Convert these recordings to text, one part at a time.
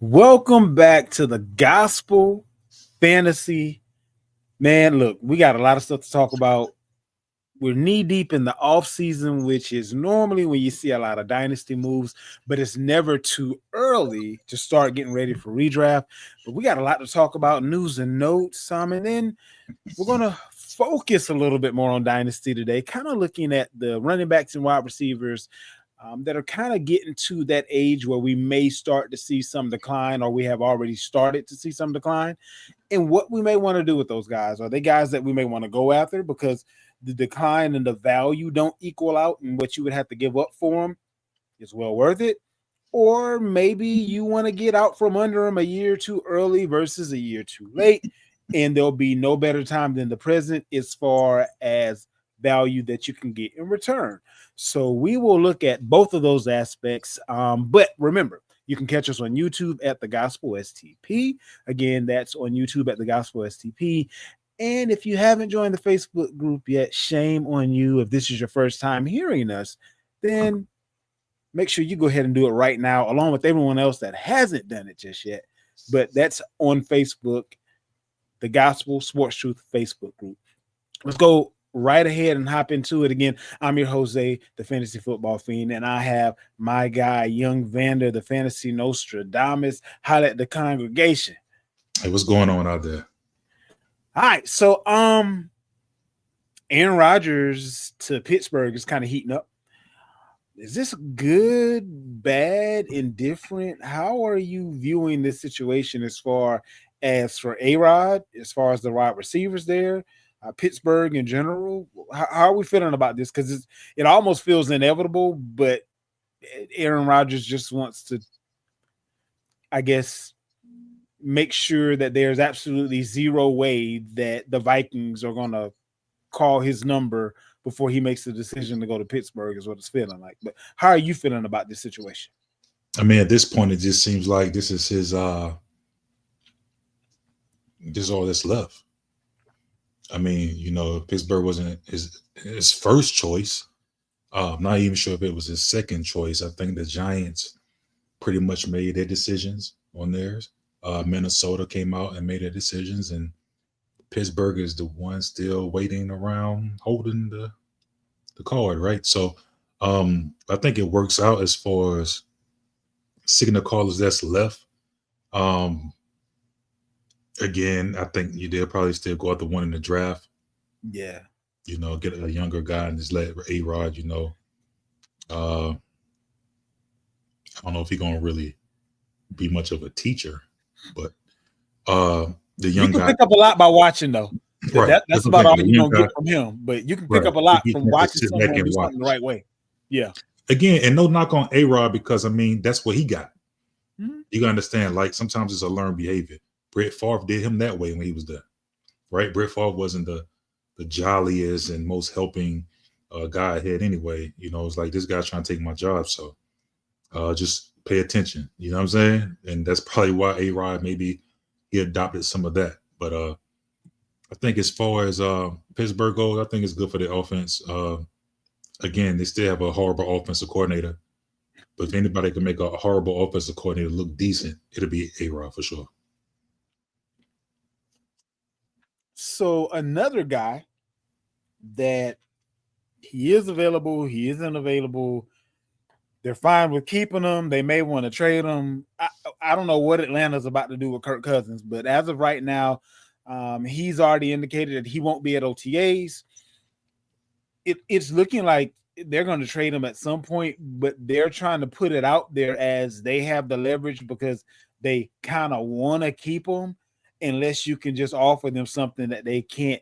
Welcome back to the Gospel Fantasy. Man, look, we got a lot of stuff to talk about. We're knee deep in the off season, which is normally when you see a lot of dynasty moves, but it's never too early to start getting ready for redraft. But we got a lot to talk about, news and notes. And then we're going to focus a little bit more on dynasty today, kind of looking at the running backs and wide receivers that are kind of getting to that age where we may start to see some decline, or we have already started to see some decline, and what we may want to do with those guys. Are they guys that we may want to go after because the decline and the value don't equal out, and what you would have to give up for them is well worth it? Or maybe you want to get out from under them a year too early versus a year too late, and there'll be no better time than the present as far as value that you can get in return. So we will look at both of those aspects. But remember, you can catch us on YouTube at the Gospel STP. Again, that's on YouTube at the Gospel STP. And if you haven't joined the Facebook group yet, shame on you. If this is your first time hearing us, then make sure you go ahead and do it right now, along with everyone else that hasn't done it just yet. But that's on Facebook, the Gospel Sports Truth Facebook group. Let's go right ahead and hop into it again. I'm your Jose, the Fantasy Football Fiend, and I have my guy, young Vander, the Fantasy Nostradamus. Holla at the congregation. Hey, what's going on out there? All right, so Aaron Rodgers to Pittsburgh is kind of heating up. Is this good, bad, indifferent? How are you viewing this situation as far as for A-Rod, as far as the wide receivers there, Pittsburgh in general? How are we feeling about this? Because it almost feels inevitable, but Aaron Rodgers just wants to, I guess, make sure that there's absolutely zero way that the Vikings are going to call his number before he makes the decision to go to Pittsburgh, is what it's feeling like. But how are you feeling about this situation? I mean, at this point, it just seems like this is his this is all that's left. I mean, Pittsburgh wasn't his first choice. I'm not even sure if it was his second choice. I think the Giants pretty much made their decisions on theirs. Minnesota came out and made their decisions, and Pittsburgh is the one still waiting around, holding the card, right? So I think it works out as far as signal callers that's left. Um, Again, I think they'll probably still go out the one in the draft. Yeah. Get a younger guy and just let A-Rod, I don't know if he's gonna really be much of a teacher, but the You young can guy, pick up a lot by watching, though. right? That's That's about okay. all The you're young gonna guy, get from him. But you can pick right? up a lot He from can have to watching sit back someone do and watch. something the right way. Yeah. Again, and no knock on A-Rod, because I mean that's what he got. Mm-hmm. You gotta understand, like sometimes it's a learned behavior. Brett Favre did him that way when he was there, right? Brett Favre wasn't the jolliest and most helping guy ahead anyway. It's like this guy's trying to take my job, so just pay attention. You know what I'm saying? And that's probably why A-Rod maybe he adopted some of that. But I think as far as Pittsburgh goes, I think it's good for the offense. Again, they still have a horrible offensive coordinator. But if anybody can make a horrible offensive coordinator look decent, it'll be A-Rod for sure. So another guy that he is available, he isn't available. They're fine with keeping him. They may want to trade him. I don't know what Atlanta's about to do with Kirk Cousins, but as of right now, he's already indicated that he won't be at OTAs. It's looking like they're going to trade him at some point, but they're trying to put it out there as they have the leverage because they kind of want to keep him unless you can just offer them something that they can't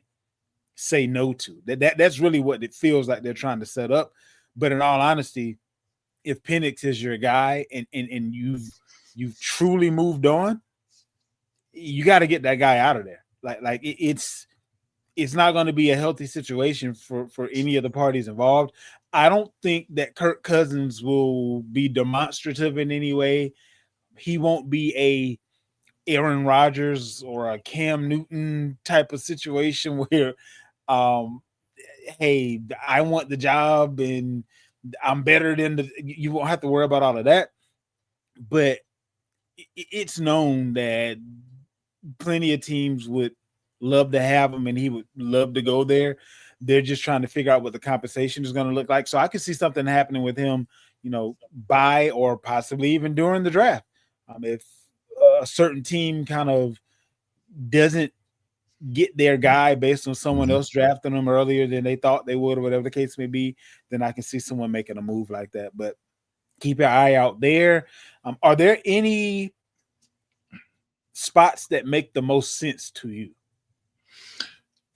say no to. That's really what it feels like they're trying to set up. But in all honesty, if Penix is your guy and you've truly moved on, you got to get that guy out of there. It's not going to be a healthy situation for any of the parties involved. I don't think that Kirk Cousins will be demonstrative in any way. He won't be a Aaron Rodgers or a Cam Newton type of situation where, hey, I want the job and I'm better than you won't have to worry about all of that. But it's known that plenty of teams would love to have him and he would love to go there. They're just trying to figure out what the compensation is going to look like. So I could see something happening with him, by or possibly even during the draft. If a certain team kind of doesn't get their guy based on someone else drafting them earlier than they thought they would, or whatever the case may be, then I can see someone making a move like that. But keep your eye out there. Are there any spots that make the most sense to you?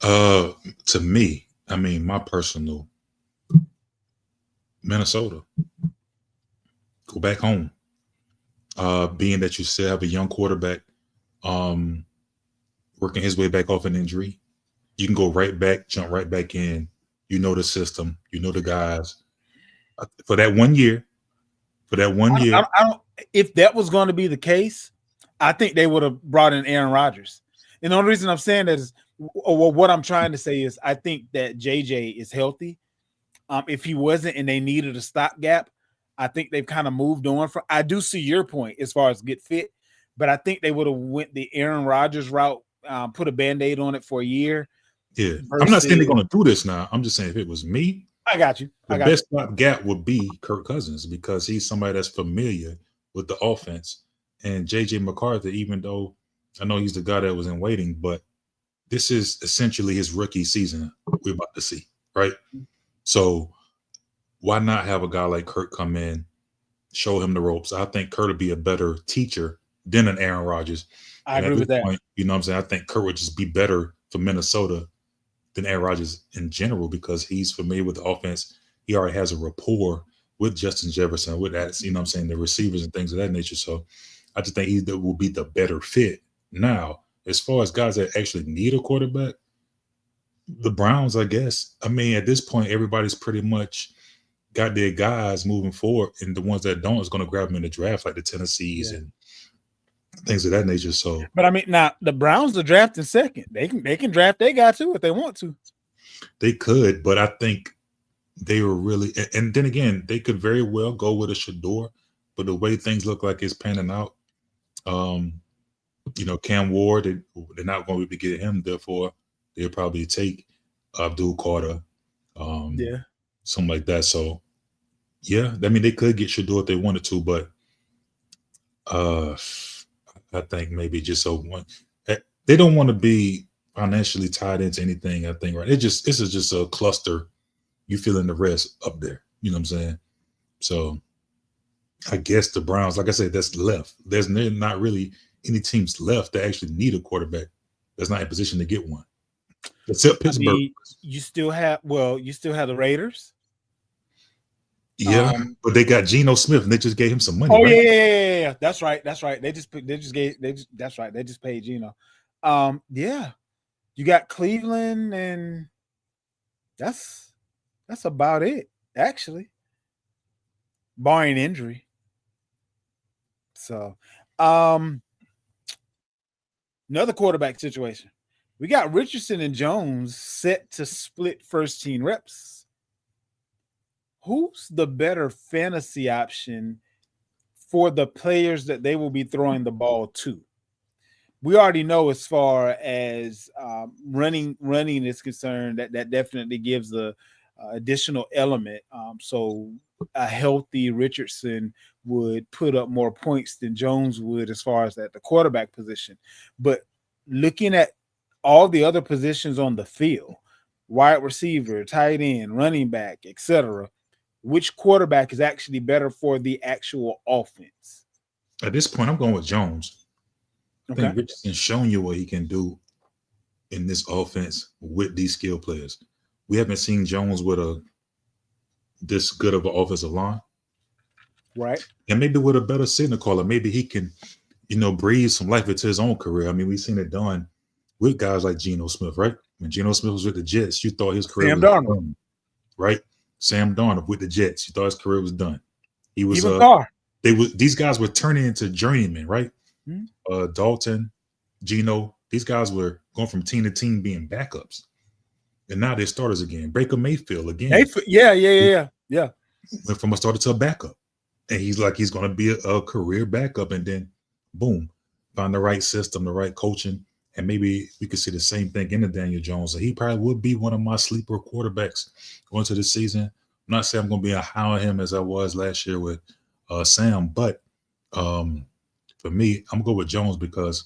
To me, I mean, my personal Minnesota. Go back home. Being that you still have a young quarterback, working his way back off an injury, you can go right back, jump right back in. You know the system, you know the guys. For that 1 year, I don't. If that was going to be the case, I think they would have brought in Aaron Rodgers. And the only reason I'm saying that is, or what I'm trying to say is, I think that JJ is healthy. If he wasn't and they needed a stopgap, I think they've kind of moved on from. I do see your point as far as get fit, but I think they would have went the Aaron Rodgers route, put a Band-Aid on it for a year. Yeah. I'm not saying they're going to do this now. I'm just saying if it was me, I got you. The best stopgap would be Kirk Cousins because he's somebody that's familiar with the offense. And JJ McCarthy, even though I know he's the guy that was in waiting, but this is essentially his rookie season we're about to see, right? So why not have a guy like Kirk come in, show him the ropes? I think Kirk would be a better teacher than an Aaron Rodgers. I agree with that. Point, you know what I'm saying? I think Kirk would just be better for Minnesota than Aaron Rodgers in general because he's familiar with the offense. He already has a rapport with Justin Jefferson, with that, you know what I'm saying, the receivers and things of that nature. So I just think he will be the better fit. Now, as far as guys that actually need a quarterback, the Browns, I guess. I mean, at this point, everybody's pretty much got their guys moving forward, and the ones that don't is going to grab them in the draft, like the Tennessees and things of that nature. So, but I mean, now the Browns are drafting second. They can draft their guy too if they want to. They could, but I think they were really, and then again, they could very well go with a Shador, but the way things look like it's panning out, Cam Ward, they're not going to be getting him. Therefore, they'll probably take Abdul Carter, something like that. So, yeah, I mean, they could get Shador if they wanted to, but I think maybe just they don't want to be financially tied into anything. I think, right? This is just a cluster. You feeling the rest up there. You know what I'm saying? So I guess the Browns, like I said, that's left. There's not really any teams left that actually need a quarterback that's not in position to get one. Except Pittsburgh. I mean, you still have the Raiders. Yeah, but they got Geno Smith and they just gave him some money. Oh, right? Yeah. That's right. They just paid Geno. Yeah. You got Cleveland, and that's about it, actually, barring injury. So, another quarterback situation. We got Richardson and Jones set to split first team reps. Who's the better fantasy option for the players that they will be throwing the ball to? We already know as far as running is concerned that definitely gives a additional element. So a healthy Richardson would put up more points than Jones would as far as at the quarterback position. But looking at all the other positions on the field, wide receiver, tight end, running back, etc., which quarterback is actually better for the actual offense? At this point, I'm going with Jones. I think Richardson's shown you what he can do in this offense with these skill players. We haven't seen Jones with this good of an offensive line. Right. And maybe with a better signal caller, maybe he can, breathe some life into his own career. I mean, we've seen it done with guys like Geno Smith, right? When Geno Smith was with the Jets, you thought his career was done, right? Sam Darnold with the Jets, you thought his career was done. He was these guys were turning into journeymen, right? Mm-hmm. Dalton, Geno, these guys were going from team to team being backups. And now they're starters again. Baker Mayfield again. Yeah. Went from a starter to a backup. And he's going to be a career backup. And then boom, find the right system, the right coaching, and maybe we could see the same thing in the Daniel Jones. And he probably would be one of my sleeper quarterbacks going to this season. I'm not saying I'm going to be a high on him as I was last year with Sam, but um, for me, I'm going to go with Jones because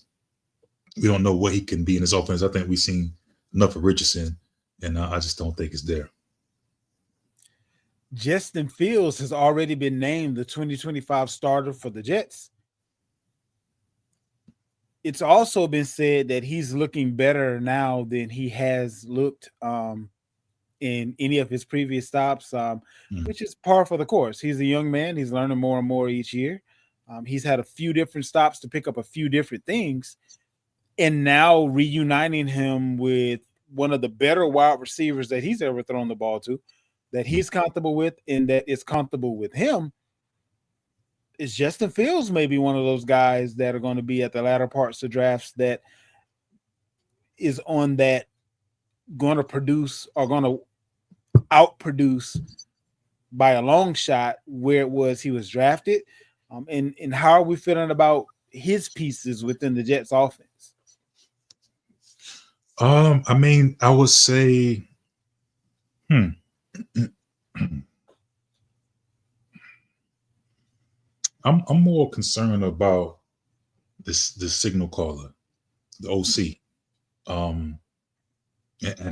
we don't know what he can be in his offense. I think we've seen enough of Richardson, and I just don't think it's there. Justin Fields has already been named the 2025 starter for the Jets. It's also been said that he's looking better now than he has looked in any of his previous stops, Mm. which is par for the course. He's a young man. He's learning more and more each year. He's had a few different stops to pick up a few different things. And now reuniting him with one of the better wide receivers that he's ever thrown the ball to, that he's comfortable with and that is comfortable with him, is Justin Fields maybe one of those guys that are going to be at the latter parts of drafts that is on that going to produce or going to outproduce by a long shot where it was he was drafted. And how are we feeling about his pieces within the Jets offense? I mean, I would say, hmm, I'm more concerned about this signal caller, the OC, and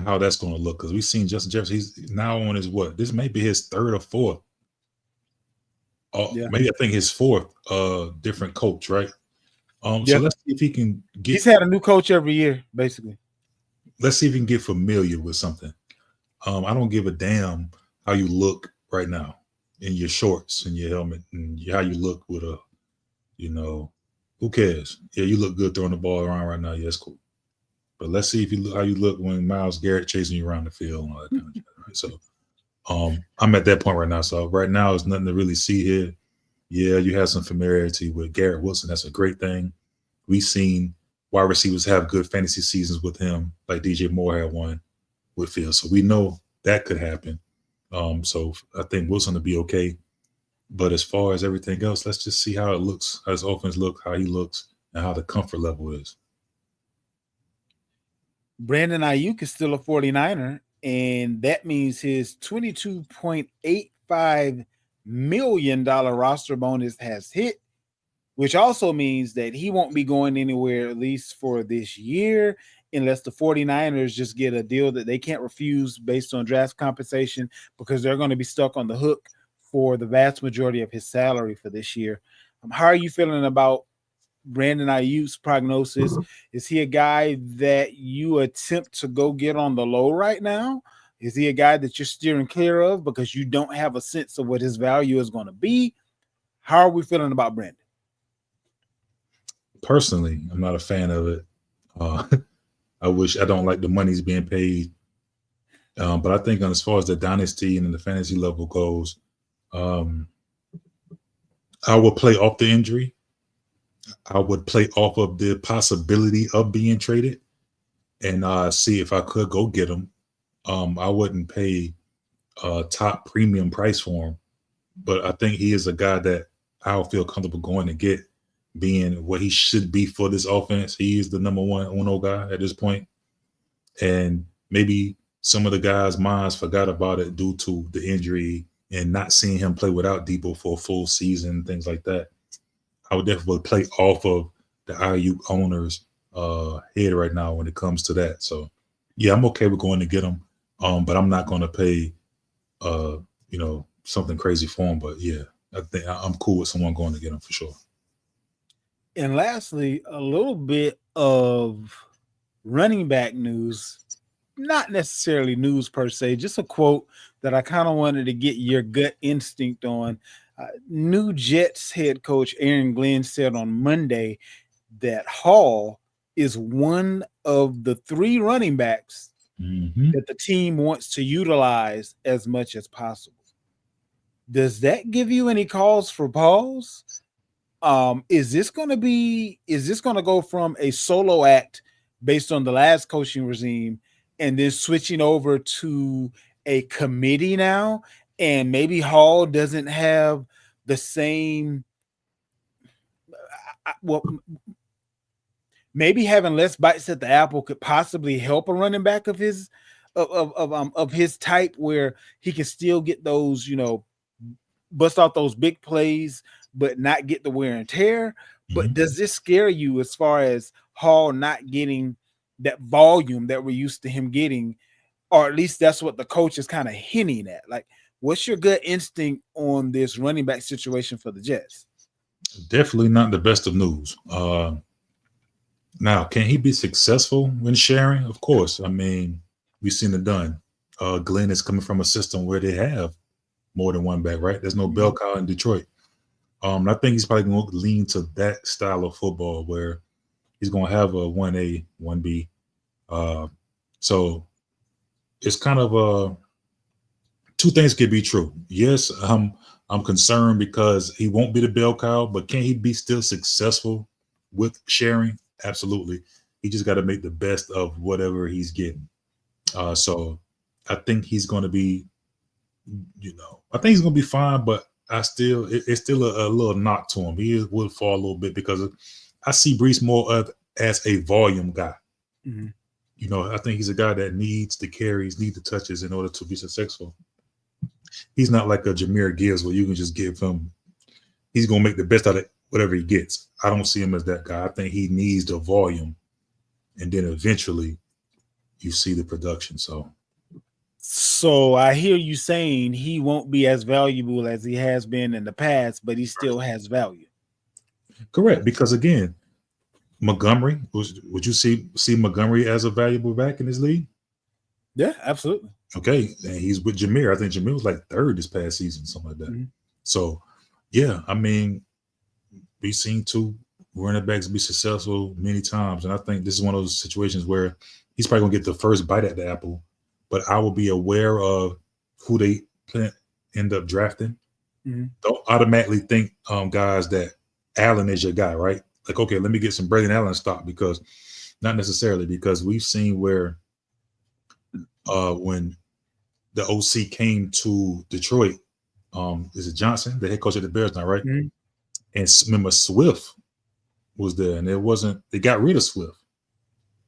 how that's going to look because we've seen Justin Jefferson. He's now on his what? This may be his third or fourth. Yeah. Maybe I think his fourth different coach, right? So Yeah. let's see if he can get. He's had a new coach every year, basically. Let's see if he can get familiar with something. I don't give a damn how you look right now in your shorts and your helmet and how you look with a, you know, who cares? Yeah, you look good throwing the ball around right now. Yeah, that's cool. But let's see if you look how you look when Miles Garrett chasing you around the field and all that kind of shit. Right? So I'm at that point right now. So right now there's nothing to really see here. Yeah, you have some familiarity with Garrett Wilson. That's a great thing. We've seen wide receivers have good fantasy seasons with him, like DJ Moore had one with Fields. So we know that could happen. So I think Wilson will be okay. But as far as everything else, let's just see how it looks, how his offense looks, how he looks, and how the comfort level is. Brandon Ayuk is still a 49er, and that means his $22.85 million roster bonus has hit, which also means that he won't be going anywhere, at least for this year, unless the 49ers just get a deal that they can't refuse based on draft compensation, because they're going to be stuck on the hook for the vast majority of his salary for this year. How are you feeling about Brandon Ayuk's prognosis? Is he a guy that you attempt to go get on the low right now? Is he a guy that you're steering clear of because you don't have a sense of what his value is going to be? How are we feeling about Brandon? Personally, I'm not a fan of it. Uh, I don't like the money's being paid. But I think as far as the dynasty and the fantasy level goes, um, I would play off the injury. I would play off of the possibility of being traded and see if I could go get him. I wouldn't pay a top premium price for him, but I think he is a guy that I'll feel comfortable going to get, being what he should be for this offense. He is the number one uno guy at this point, and maybe some of the guys' minds forgot about it due to the injury and not seeing him play without Debo for a full season, things like that. I would definitely play off of the IU owners' head right now when it comes to that. So, yeah, I'm okay with going to get him, but I'm not going to pay, something crazy for him. But yeah, I think I'm cool with someone going to get him for sure. And lastly, a little bit of running back news, not necessarily news per se, just a quote that I kind of wanted to get your gut instinct on. New Jets head coach Aaron Glenn said on Monday that Hall is one of the three running backs Mm-hmm. that the team wants to utilize as much as possible. Does that give you any cause for pause? Is this going to go from a solo act based on the last coaching regime and then switching over to a committee now? And maybe Hall doesn't have the same, well, maybe having less bites at the apple could possibly help a running back of his of his type, where he can still get those, bust out those big plays, but not get the wear and tear. But Mhm. does this scare you as far as Hall not getting that volume that we're used to him getting, or at least that's what the coach is kind of hinting at? Like, what's your gut instinct on this running back situation for the Jets? Definitely not the best of news. Now, can he be successful when sharing? Of course. I mean, we've seen it done. Glenn is coming from a system where they have more than one back, right? There's no bell Mhm. cow in Detroit. I think he's probably going to lean to that style of football where he's going to have a 1A, 1B. Uh, so it's kind of two things could be true. Yes, I'm concerned because he won't be the bell cow, but can he be still successful with sharing? Absolutely. He just got to make the best of whatever he's getting. So I think he's going to be, I think he's going to be fine, but it's still a little knock to him. Will fall a little bit because I see Brees more as a volume guy. Mhm. I think he's a guy that needs the carries, needs the touches in order to be successful. He's not like a Jameer Gibbs where you can just give him. He's gonna make the best out of whatever he gets. I don't see him as that guy. I think he needs the volume, and then eventually you see the production. So So I hear you saying he won't be as valuable as he has been in the past, but he still has value. correct, because again, Montgomery would you see Montgomery as a valuable back in this league? Yeah, absolutely. Okay, and he's with Jameer. I think Jameer was like third this past season, something like that. Mhm. So yeah, I mean, we've seen two running backs be successful many times, and I think this is one of those situations where he's probably gonna get the first bite at the apple. But I will be aware of who they end up drafting. Mhm. Don't automatically think, guys, that Allen is your guy, right? Like, okay, let me get some Braden Allen stock because not necessarily because we've seen where when the OC came to Detroit, is it Johnson, the head coach of the Bears now, right? Mhm. And remember Swift was there, and it wasn't. They got rid of Swift,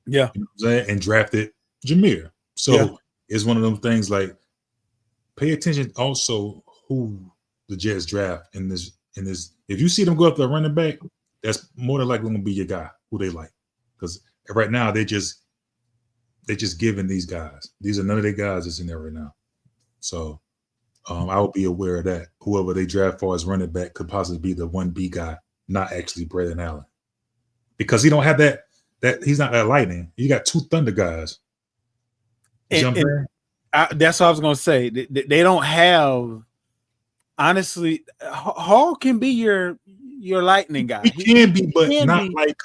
Yeah, you know what I'm saying, and drafted Jameer. yeah. So it's one of them things like pay attention also who the Jets draft in this. If you see them go up to running back, that's more than likely going to be your guy who they like. Because right now they just giving these guys. These are none of their guys that's in there right now. So I will be aware of that. Whoever they draft for as running back could possibly be the 1B guy, not actually Braden Allen. Because he don't have that he's not that lightning. You got two thunder guys. You see And what I'm and saying? that's what I was gonna say. They don't have, honestly. Hall can be your lightning guy. He He can be, but can not be. like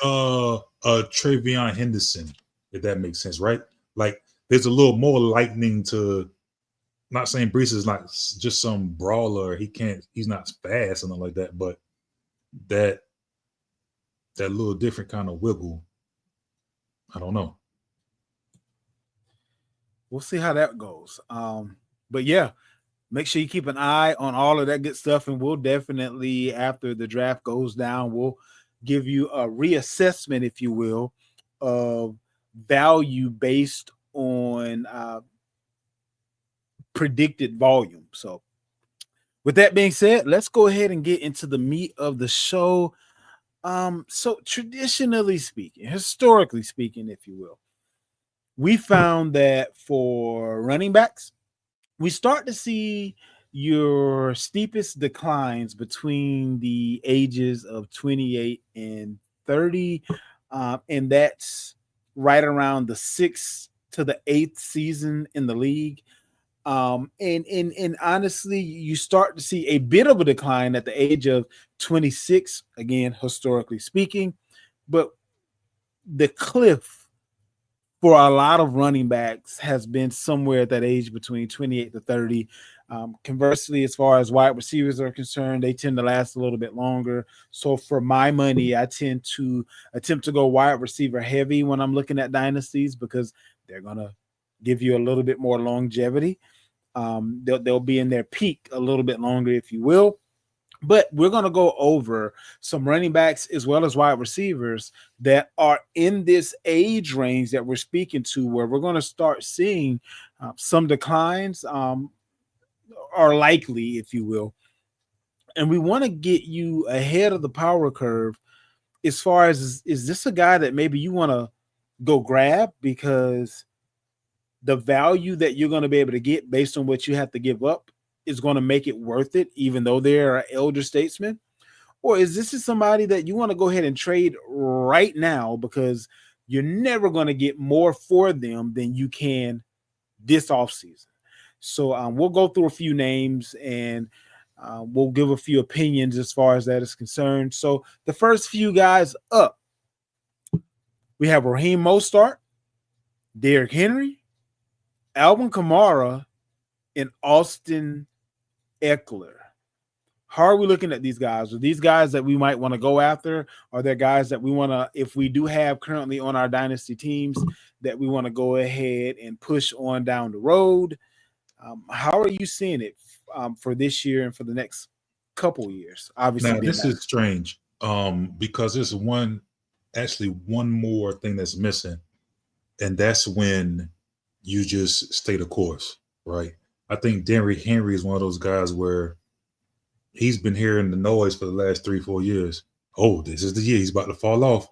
Travion Henderson, if that makes sense, right? Like there's a little more lightning to, not saying Brees is not just some brawler. He's not fast or nothing like that, but that that little different kind of wiggle. I don't know. We'll see how that goes. But yeah, make sure you keep an eye on all of that good stuff, and we'll definitely, after the draft goes down, we'll give you a reassessment, if you will, of value based on predicted volume. So with that being said, let's go ahead and get into the meat of the show. So traditionally speaking, historically speaking, if you will, we found that for running backs, we start to see your steepest declines between the ages of 28 and 30. And that's right around the sixth to the eighth season in the league. And honestly, you start to see a bit of a decline at the age of 26, again, historically speaking. But the cliff for a lot of running backs has been somewhere at that age between 28 to 30. Conversely, as far as wide receivers are concerned, they tend to last a little bit longer. So for my money, I tend to attempt to go wide receiver heavy when I'm looking at dynasties because they're going to give you a little bit more longevity. They'll be in their peak a little bit longer, if you will. But we're going to go over some running backs as well as wide receivers that are in this age range that we're speaking to, where we're going to start seeing some declines are likely, if you will. And we want to get you ahead of the power curve as far as is this a guy that maybe you want to go grab because the value that you're going to be able to get based on what you have to give up is going to make it worth it, even though they're an elder statesman? Or is this is somebody that you want to go ahead and trade right now because you're never going to get more for them than you can this offseason? So we'll go through a few names and we'll give a few opinions as far as that is concerned. So the first few guys up, we have Raheem Mostert, Derrick Henry, Alvin Kamara, and Austin Eckler. How are we looking at these guys? Are these guys that we might want to go after? Are there guys that we want to, if we do have currently on our dynasty teams, that we want to go ahead and push on down the road? How are you seeing it for this year and for the next couple years? Obviously, Now this is strange because there's one more thing that's missing, and that's when you just stay the course, right? I think Derrick Henry is one of those guys where he's been hearing the noise for the last 3-4 years. Oh, this is the year he's about to fall off.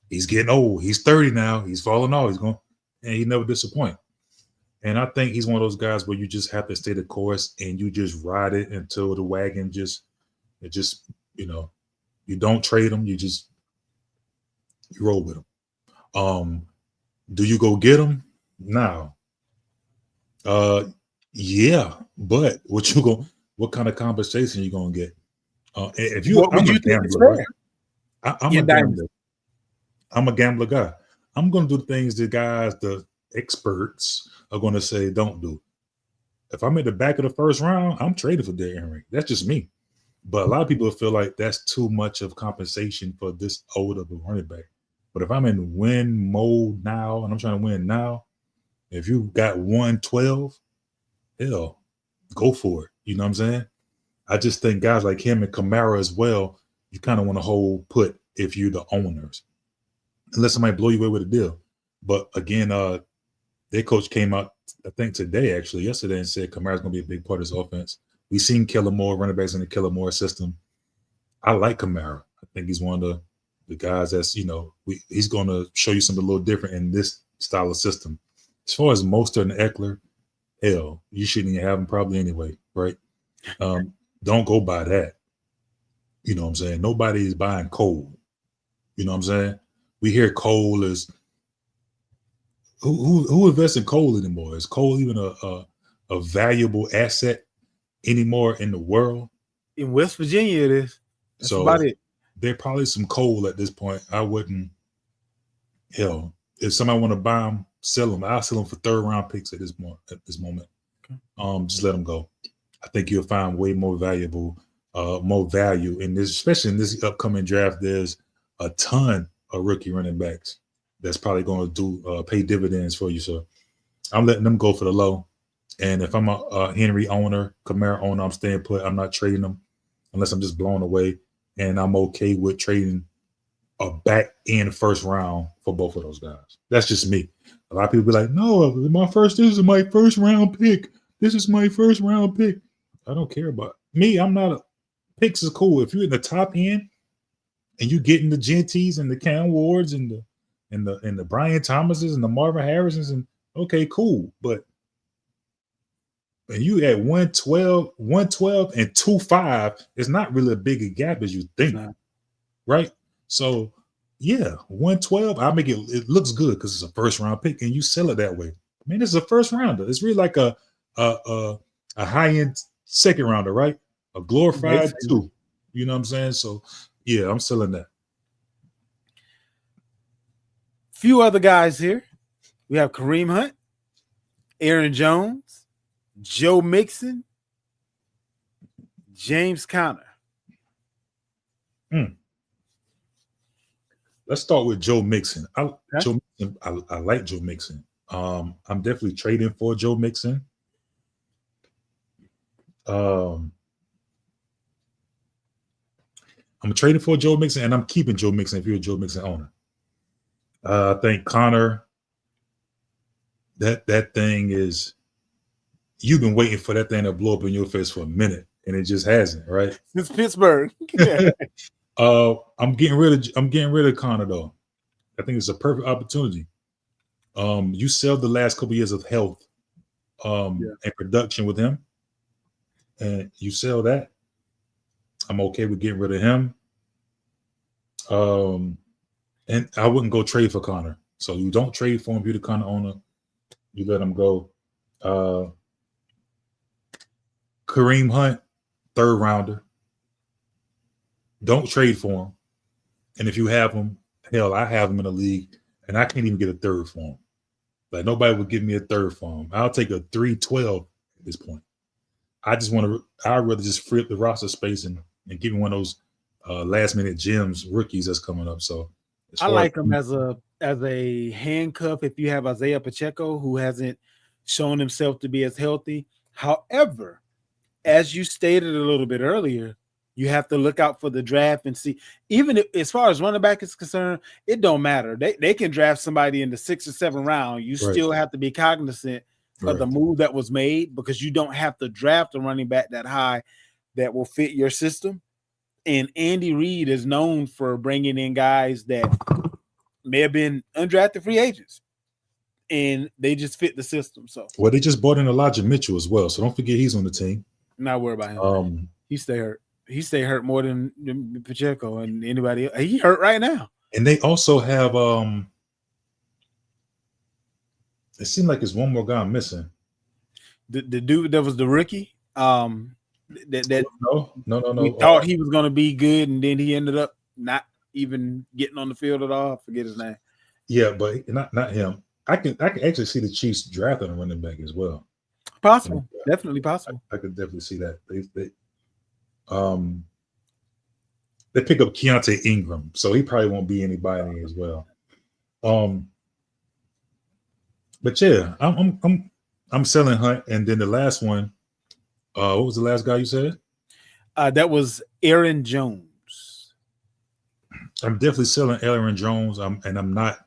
He's getting old. He's 30 now. He's falling off. He's going, and he never disappoint. And I think he's one of those guys where you just have to stay the course and you just ride it until the wagon you don't trade him. You roll with him. Do you go get him? No. Yeah, but what kind of compensation you gonna get? If you, what would you think is fair? I'm a gambler. I'm a gambler guy. I'm gonna do things the guys, the experts, are gonna say don't do. If I'm at the back of the first round, I'm trading for Derrick Henry. That's just me. But a lot of people feel like that's too much of compensation for this old of a running back. But if I'm in win mode now and I'm trying to win now, if you got 112, hell, go for it. You know what I'm saying? I just think guys like him and Kamara as well, you kind of want to hold put if you're the owners, unless somebody blow you away with a deal. But again, their coach came out, I think yesterday, and said Kamara's going to be a big part of this offense. We've seen Killer Moore, running backs in the Killer Moore system. I like Kamara. I think he's one of the guys that's, he's going to show you something a little different in this style of system. As far as Mostert and Eckler, hell, you shouldn't even have them probably anyway, right? Don't go by that. You know what I'm saying? Nobody is buying Cole. You know what I'm saying? We hear Cole is who invests in Cole anymore? Is Cole even a valuable asset anymore in the world? In West Virginia, it is. That's so about it. There probably some Cole at this point. I wouldn't. Hell, if somebody want to buy them, sell them. I'll sell them for third round picks at this moment. Okay. Just let them go. I think you'll find way more value in this, especially in this upcoming draft. There's a ton of rookie running backs that's probably going to pay dividends for you. So I'm letting them go for the low. And if I'm a Henry owner, Kamara owner, I'm staying put. I'm not trading them unless I'm just blown away. And I'm okay with trading a back in first round for both of those guys. That's just me. A lot of people be like, no, this is my first round pick. This is my first round pick. I don't care about me. I'm not picks is cool. If you're in the top end and you getting the Genties and the Cam Wards and the Brian Thomases and the Marvin Harrisons, and okay, cool. But when you at 112 and 2.5, it's not really a big a gap as you think. Right? So yeah, 112, I make it looks good because it's a first round pick and you sell it that way. Man, this is a first rounder. It's really like a high-end second rounder, right? A glorified 2. You know what I'm saying? So yeah, I'm selling that. Few other guys here. We have Kareem Hunt, Aaron Jones, Joe Mixon, James Conner. Let's start with Joe Mixon. I like Joe Mixon. I'm definitely trading for Joe Mixon. I'm trading for Joe Mixon, and I'm keeping Joe Mixon if you're a Joe Mixon owner. I think Connor, that thing is, you've been waiting for that thing to blow up in your face for a minute, and it just hasn't, right? Since Pittsburgh. I'm getting rid of Connor though. I think it's a perfect opportunity. You sell the last couple years of health and production with him, and you sell that. I'm okay with getting rid of him. And I wouldn't go trade for Connor. So you don't trade for him. If you're the Connor owner, you let him go. Kareem Hunt, 3rd rounder. Don't trade for him. And if you have him, hell, I have him in the league, and I can't even get a 3rd for him. Like, nobody would give me a 3rd for him. I'll take a 312 at this point. I'd rather just free up the roster space and give him one of those last minute gems rookies that's coming up. So I like him as a handcuff if you have Isaiah Pacheco, who hasn't shown himself to be as healthy. However, as you stated a little bit earlier, you have to look out for the draft and see. Even if, as far as running back is concerned, it don't matter. They can draft somebody in the 6th or 7th round. You still have to be cognizant of the move that was made, because you don't have to draft a running back that high that will fit your system. And Andy Reid is known for bringing in guys that may have been undrafted free agents, and they just fit the system. So, well, they just brought in Elijah Mitchell as well, so don't forget he's on the team. Not worry about him. He stay hurt. He stay hurt more than Pacheco and anybody else. He hurt right now. And they also have it seemed like there's one more guy I'm missing. The dude that was the rookie. No. We thought he was going to be good, and then he ended up not even getting on the field at all. I forget his name. Yeah, but not him. I can actually see the Chiefs drafting a running back as well. Possible, definitely possible. I could definitely see that. They pick up Keontae Ingram, so he probably won't be anybody as well. But yeah, I'm selling Hunt, and then the last one. What was the last guy you said? That was Aaron Jones. I'm definitely selling Aaron Jones. I'm not.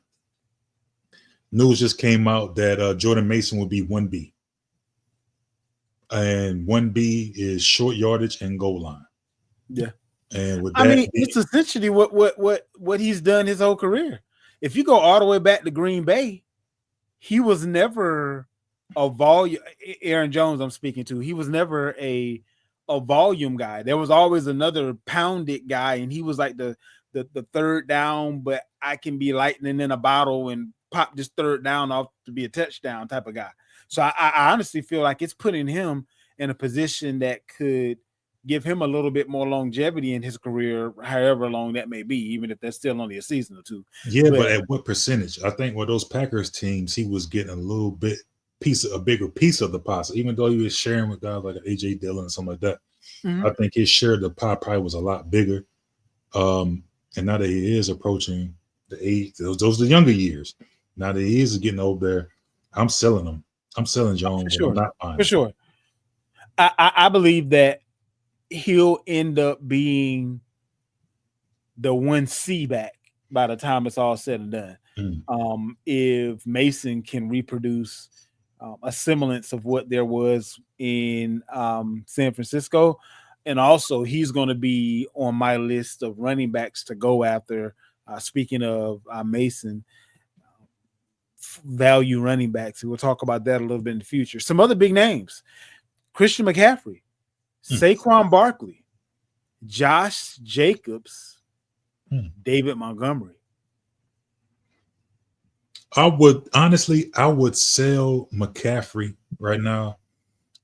News just came out that Jordan Mason will be 1B. And 1B is short yardage and goal line. Yeah. And with that, it's essentially what he's done his whole career. If you go all the way back to Green Bay, he was never a volume. Aaron Jones, I'm speaking to. He was never a volume guy. There was always another pounded guy, and he was like the 3rd down, but I can be lightning in a bottle and pop this 3rd down off to be a touchdown type of guy. So I honestly feel like it's putting him in a position that could give him a little bit more longevity in his career, however long that may be, even if that's still only a season or two. Yeah, but at what percentage? I think with those Packers teams, he was getting a bigger piece of the pie. So even though he was sharing with guys like AJ Dillon and something like that, I think his share of the pie probably was a lot bigger. And now that he is approaching the age, those are the younger years. Now that he is getting over there, I'm selling him. I'm selling Jones. For sure. I'm not buying for sure. I believe that he'll end up being the 1C back by the time it's all said and done. If Mason can reproduce a semblance of what there was in San Francisco, and also he's going to be on my list of running backs to go after. Speaking of Mason, value running backs, we'll talk about that a little bit in the future. Some other big names: Christian McCaffrey, Saquon Barkley, Josh Jacobs, David Montgomery. I would sell McCaffrey right now,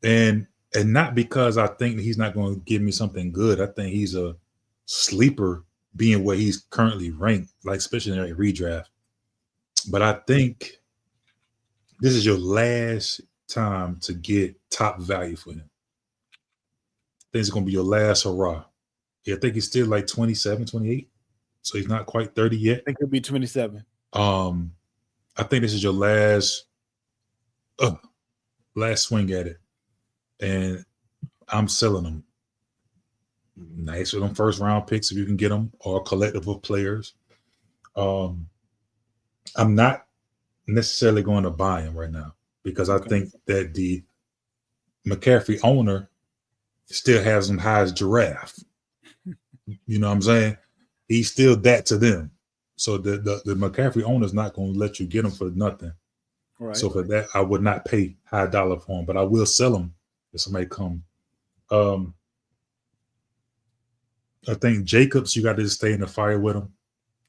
and not because I think he's not going to give me something good. I think he's a sleeper, being where he's currently ranked, like especially in a redraft. But I think this is your last time to get top value for him. I think it's going to be your last hurrah. Yeah, I think he's still like 27, 28. So he's not quite 30 yet. I think he'll be 27. I think this is your last swing at it. And I'm selling him. Nice with them first round picks if you can get them, or a collective of players. Um, I'm not necessarily going to buy him right now because I Okay. think that the McCaffrey owner still has him high as giraffe. You know what I'm saying? He's still that to them. So the McCaffrey owner is not going to let you get him for nothing. Right. So for that, I would not pay high dollar for him, but I will sell him if somebody come. Um, I think Jacobs, you got to stay in the fire with him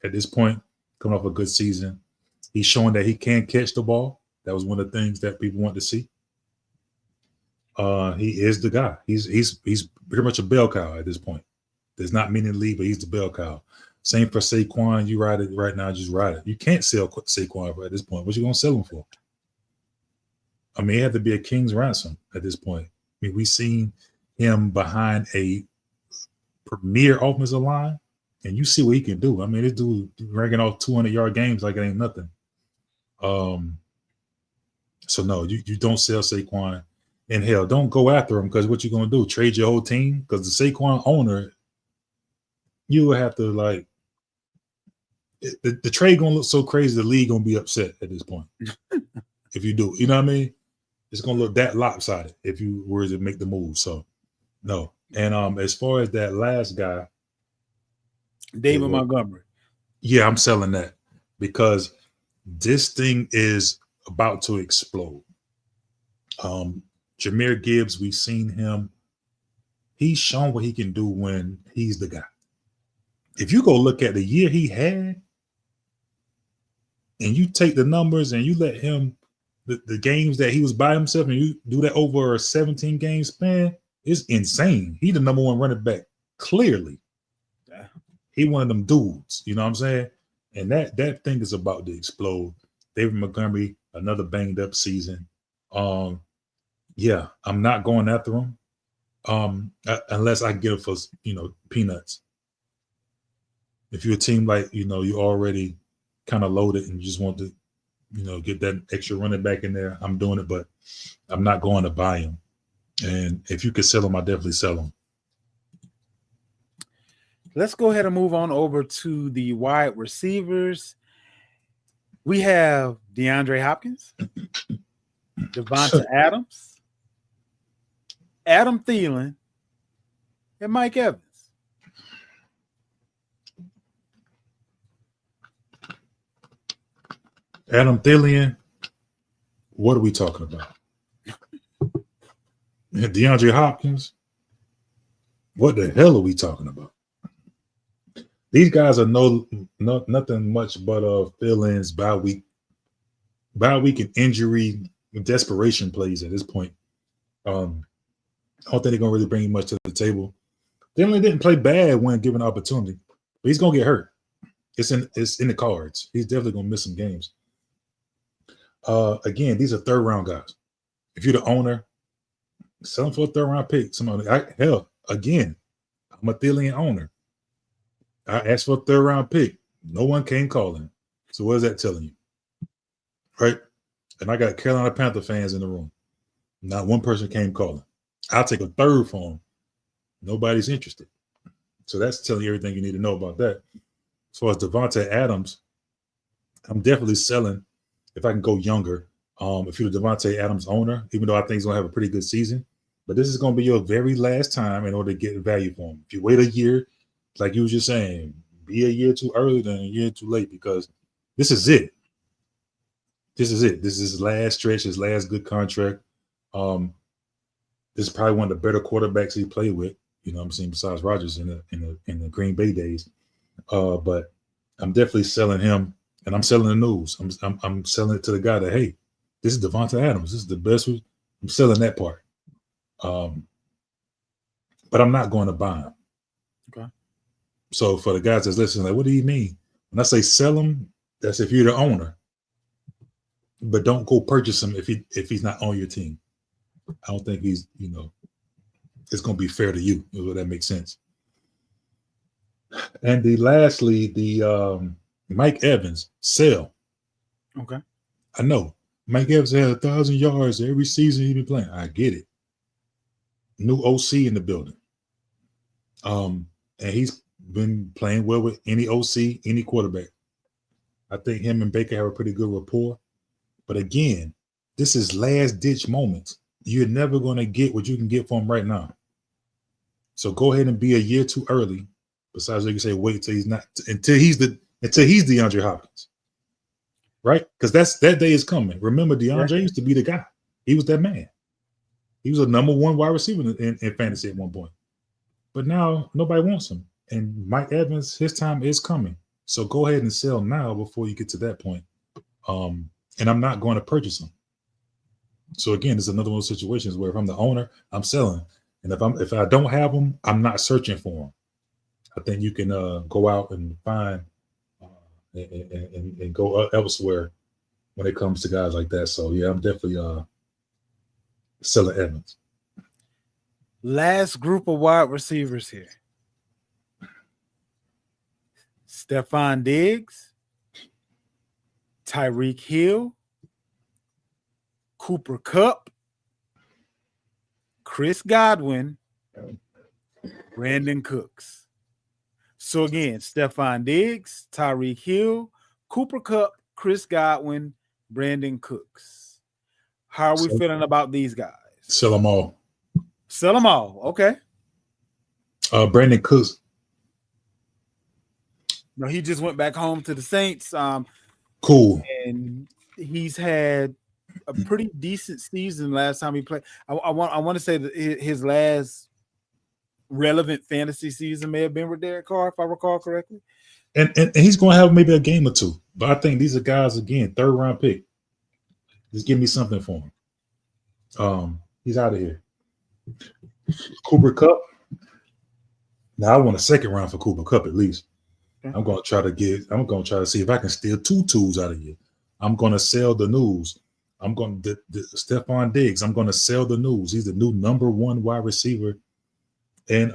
at this point, coming off a good season. He's showing that he can catch the ball. That was one of the things that people want to see. He is the guy. He's pretty much a bell cow at this point. There's not many in the league, but he's the bell cow. Same for Saquon. You ride it right now, just ride it. You can't sell Saquon at this point. What you gonna sell him for? I mean, it had to be a king's ransom at this point. I mean, we seen him behind a premier offensive line, and you see what he can do. I mean, this dude ranking off 200-yard games like it ain't nothing. So no, you don't sell Saquon, and hell, don't go after him because what you gonna do? Trade your whole team? Because the Saquon owner, you will have to like the trade gonna look so crazy. The league gonna be upset at this point if you do. You know what I mean? It's gonna look that lopsided if you were to make the move. So no. And as far as that last guy, David Montgomery. Yeah, I'm selling that because this thing is about to explode. Jahmyr Gibbs, we've seen him. He's shown what he can do when he's the guy. If you go look at the year he had, and you take the numbers and you let him, the games that he was by himself, and you do that over a 17-game span, it's insane. He the number one running back, clearly. He one of them dudes, you know what I'm saying? And that thing is about to explode. David Montgomery, another banged up season. Yeah, I'm not going after him. Unless I get it for peanuts. If you're a team like you already kind of loaded and you just want to get that extra running back in there, I'm doing it, but I'm not going to buy him. And if you could sell him, I definitely sell him. Let's go ahead and move on over to the wide receivers. We have DeAndre Hopkins, Devonta Adams, Adam Thielen, and Mike Evans. Adam Thielen, what are we talking about? DeAndre Hopkins, what the hell are we talking about? These guys are nothing much but fill-ins, bye week and injury desperation plays at this point. I don't think they're gonna really bring much to the table. Thielen didn't play bad when given opportunity, but he's gonna get hurt. It's in the cards. He's definitely gonna miss some games. Again, these are third round guys. If you're the owner, sell them for a third round pick. Again, I'm a Thielen owner. I asked for a third round pick. No one came calling. So what is that telling you? Right? And I got Carolina Panther fans in the room. Not one person came calling. I'll take a third for him. Nobody's interested. So that's telling you everything you need to know about that. As far as Devonta Adams, I'm definitely selling if I can go younger. If you're the Devonta Adams owner, even though I think he's going to have a pretty good season, but this is going to be your very last time in order to get value for him. If you wait a year, like you was just saying, be a year too early than a year too late, because this is it. This is it. This is his last stretch, his last good contract. This is probably one of the better quarterbacks he played with. You know what I'm saying, besides Rodgers in the Green Bay days. But I'm definitely selling him, and I'm selling the news. I'm selling it to the guy that, hey, this is Devonta Adams. This is the best. I'm selling that part. But I'm not going to buy him. Okay. So for the guys that's listening, like, what do you mean? When I say sell him, that's if you're the owner. But don't go purchase him if he's not on your team. I don't think he's, it's going to be fair to you. If that makes sense. And lastly, the Mike Evans, sell. Okay. I know Mike Evans had 1,000 yards every season he's been playing. I get it. New OC in the building. And he's been playing well with any OC, any quarterback. I think him and Baker have a pretty good rapport. But again, this is last ditch moments. You're never going to get what you can get from him right now. So go ahead and be a year too early. Besides, you can say wait till he's not until he's DeAndre Hopkins, right? Because that day is coming. Remember, DeAndre used to be the guy. He was that man. He was a number one wide receiver in fantasy at one point. But now nobody wants him. And Mike Evans, his time is coming. So go ahead and sell now before you get to that point. And I'm not going to purchase him. So again, it's another one of those situations where if I'm the owner, I'm selling. And if I don't have them, I'm not searching for them. I think you can go out and find and go elsewhere when it comes to guys like that. So yeah, I'm definitely selling Evans. Last group of wide receivers here. Stephon Diggs, Tyreek Hill, Cooper Kupp, Chris Godwin, Brandon Cooks. So again, Stephon Diggs, Tyreek Hill, Cooper Kupp, Chris Godwin, Brandon Cooks. How are we feeling about these guys? Sell them all. Sell them all. Okay. Brandon Cooks. No, he just went back home to the Saints. Cool. And he's had a pretty decent season last time he played. I want to say that his last relevant fantasy season may have been with Derek Carr, if I recall correctly. And he's going to have maybe a game or two. But I think these are guys, again, third round pick. Just give me something for him. He's out of here. Cooper Kupp. Now I want a second round for Cooper Kupp at least. Okay. I'm going to try to see if I can steal 2 tools out of you. I'm going to sell the news. I'm going to Stephon Diggs. I'm going to sell the news. He's the new number 1 wide receiver in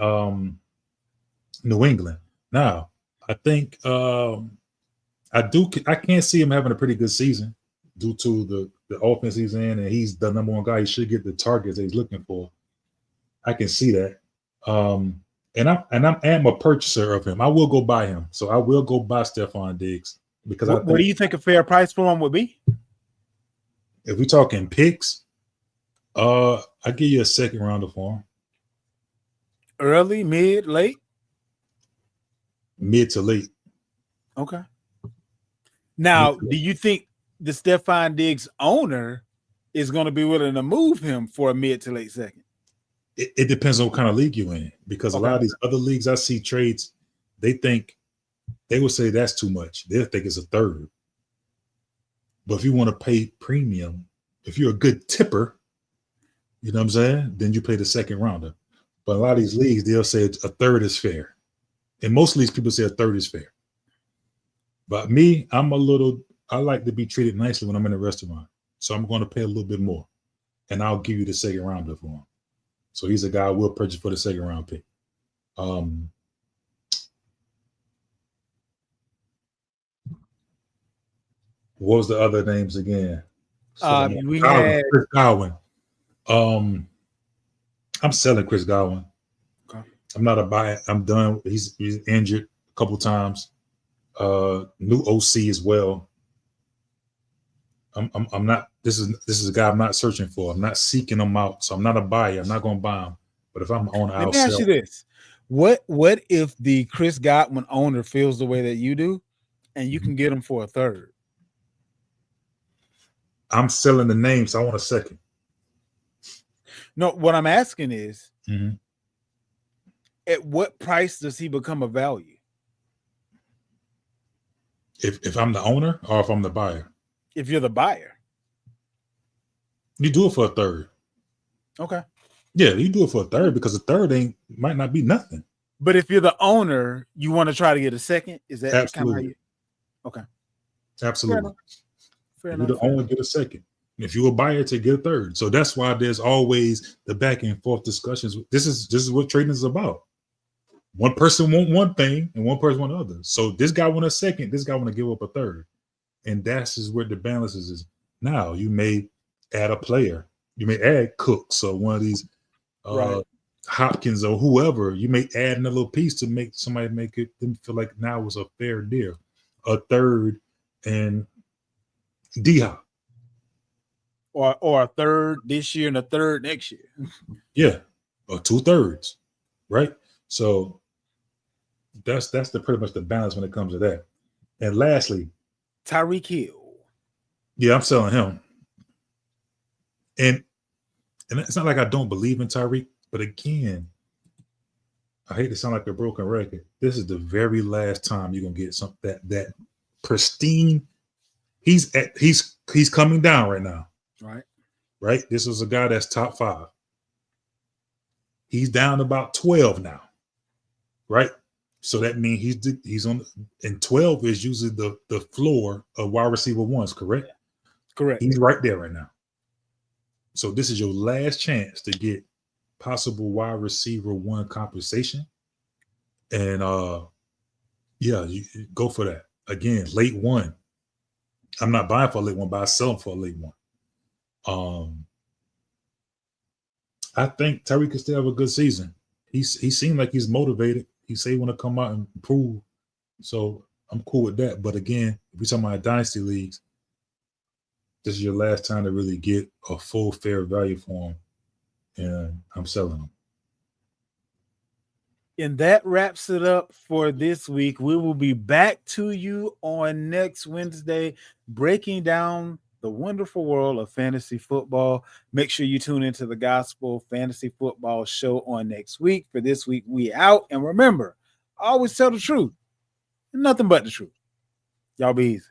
New England. Now, I think I can't see him having a pretty good season due to the offense he's in, and he's the number 1 guy. He should get the targets that he's looking for. I can see that. And I'm a purchaser of him. I will go buy him. So I will go buy Stephon Diggs because what do you think a fair price for him would be? If we're talking picks, I give you a second rounder for him. Early, mid, late? Mid to late. Okay. Now, do you think the Stephon Diggs owner is going to be willing to move him for a mid to late second? It depends on what kind of league you're in, because a lot of these other leagues I see trades, they will say that's too much. They'll think it's a third. But if you want to pay premium, if you're a good tipper, you know what I'm saying, then you pay the second rounder. But a lot of these leagues, they'll say a third is fair. And most of these people say a third is fair. But me, I like to be treated nicely when I'm in a restaurant. So I'm going to pay a little bit more. And I'll give you the second rounder for him. So he's a guy I will purchase for the second round pick. What was the other names again? We had Chris Godwin. I'm selling Chris Godwin. Okay. I'm not a buy. I'm done. He's injured a couple times. New OC as well. I'm not. This is a guy I'm not searching for. I'm not seeking him out. So I'm not a buyer. I'm not going to buy him. But if I'm on, I'll sell. Let me ask you this: What if the Chris Godwin owner feels the way that you do, and you can get him for a third? I'm selling the name, so I want a second. No, what I'm asking is, at what price does he become a value? If I'm the owner or if I'm the buyer? If you're the buyer. You do it for a third. Okay. Yeah, you do it for a third because a third might not be nothing. But if you're the owner, you want to try to get a second? Is that absolutely? Kind of okay. Absolutely. Fair enough. You the owner get a second. If you're a buyer, to get a third. So that's why there's always the back and forth discussions. This is what trading is about. One person want one thing and one person want the other. So this guy want a second. This guy want to give up a third. And that's is where the balance is. Now you may add a player. You may add Cooks or one of these Hopkins or whoever, you may add in a little piece to make somebody make it them feel like now was a fair deal. A third and D Hop. Or a third this year and a third next year. Yeah. Or 2/3. Right. So that's the pretty much the balance when it comes to that. And lastly, Tyreek Hill. yeah, I'm selling him. And it's not like I don't believe in Tyreek, but again, I hate to sound like a broken record. This is the very last time you're gonna get some that pristine. He's coming down right now. Right. Right. This was a guy that's top 5. He's down about 12 now. Right. So that means he's on, and 12 is usually the floor of wide receiver ones, correct? Yeah. Correct. He's right there right now. So this is your last chance to get possible wide receiver 1 compensation. And yeah, you go for that. Again, late 1. I'm not buying for a late 1, but I sell him for a late 1. I think Tyreek could still have a good season. He seemed like he's motivated. He say he want to come out and improve. So I'm cool with that. But again, if we're talking about dynasty leagues, this is your last time to really get a full fair value for him. And I'm selling him. And that wraps it up for this week. We will be back to you on next Wednesday, breaking down the wonderful world of fantasy football. Make sure you tune into the Gospel Fantasy Football Show on next week. For this week, we out. And remember, always tell the truth and nothing but the truth. Y'all be easy.